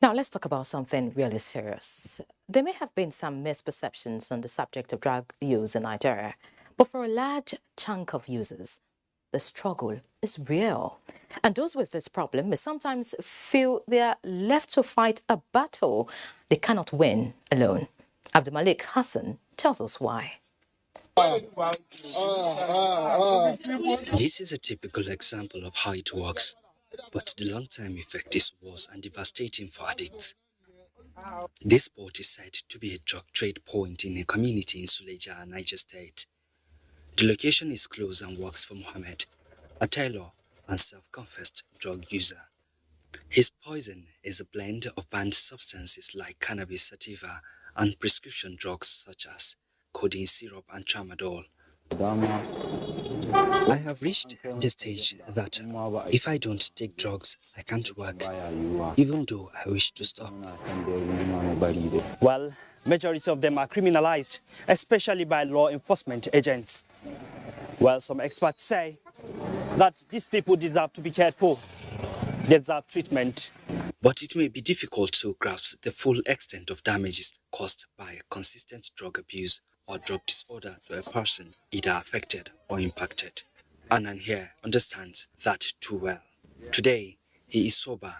Now, let's talk about something really serious. There may have been some misperceptions on the subject of drug use in Nigeria, but for a large chunk of users, the struggle is real. And those with this problem may sometimes feel they are left to fight a battle they cannot win alone. Abdulmalik Hassan tells us why. This is a typical example of how it works, but the long-term effect is worse and devastating for addicts. This spot is said to be a drug trade point in a community in Suleja, Niger State. The location is close and works for Mohammed, a tailor and self-confessed drug user. His poison is a blend of banned substances like cannabis sativa and prescription drugs such as codeine syrup and tramadol. I have reached the stage that if I don't take drugs, I can't work, even though I wish to stop. Well, majority of them are criminalized, especially by law enforcement agents. Well, some experts say that these people deserve to be cared for, deserve treatment. But it may be difficult to grasp the full extent of damages caused by consistent drug abuse or drug disorder to a person either affected or impacted. Anan here understands that too well. Today, he is sober,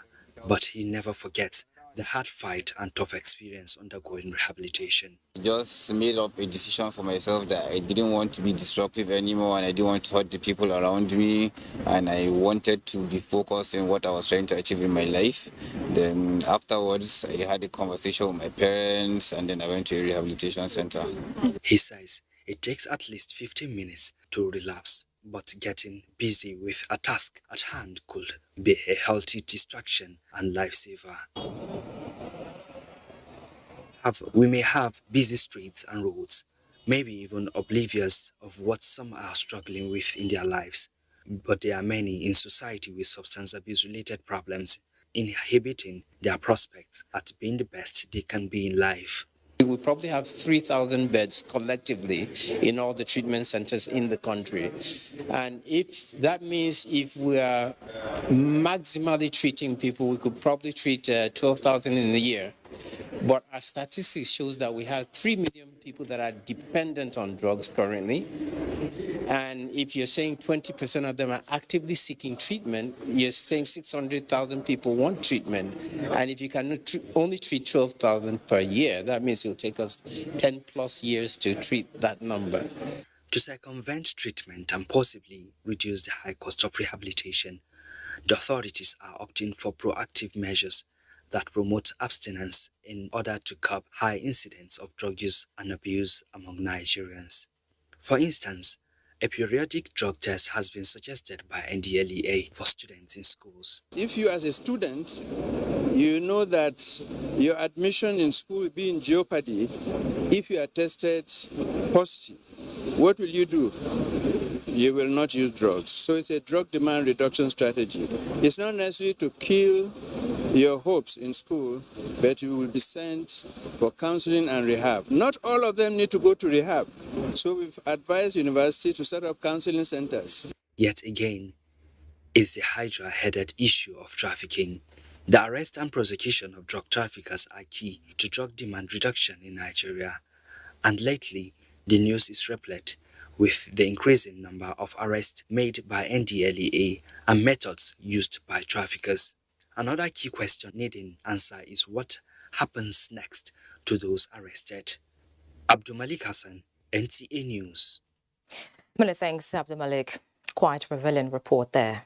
but he never forgets the hard fight and tough experience undergoing rehabilitation. I just made up a decision for myself that I didn't want to be destructive anymore and I didn't want to hurt the people around me, and I wanted to be focused on what I was trying to achieve in my life. Then afterwards, I had a conversation with my parents and then I went to a rehabilitation center. He says it takes at least 15 minutes to relapse, but getting busy with a task at hand could be a healthy distraction and lifesaver. We may have busy streets and roads, maybe even oblivious of what some are struggling with in their lives. But there are many in society with substance abuse-related problems, inhibiting their prospects at being the best they can be in life. We probably have 3,000 beds collectively in all the treatment centers in the country. And if that means if we are maximally treating people, we could probably treat 12,000 in a year. But our statistics shows that we have 3 million people that are dependent on drugs currently. And if you're saying 20% of them are actively seeking treatment, you're saying 600,000 people want treatment. And if you can only treat 12,000 per year, that means it'll take us 10 plus years to treat that number. To circumvent treatment and possibly reduce the high cost of rehabilitation, the authorities are opting for proactive measures that promote abstinence in order to curb high incidence of drug use and abuse among Nigerians. For instance, a periodic drug test has been suggested by NDLEA for students in schools. If you as a student, you know that your admission in school will be in jeopardy if you are tested positive, what will you do? You will not use drugs. So it's a drug demand reduction strategy. It's not necessary to kill your hopes in school, but you will be sent for counseling and rehab. Not all of them need to go to rehab. So we've advised universities to set up counseling centers. Yet again, is the Hydra-headed issue of trafficking. The arrest and prosecution of drug traffickers are key to drug demand reduction in Nigeria. And lately, the news is replete with the increasing number of arrests made by NDLEA and methods used by traffickers. Another key question needing answer is what happens next to those arrested. Abdulmalik Hassan, NTA News. Many thanks, Abdulmalik. Quite revealing report there.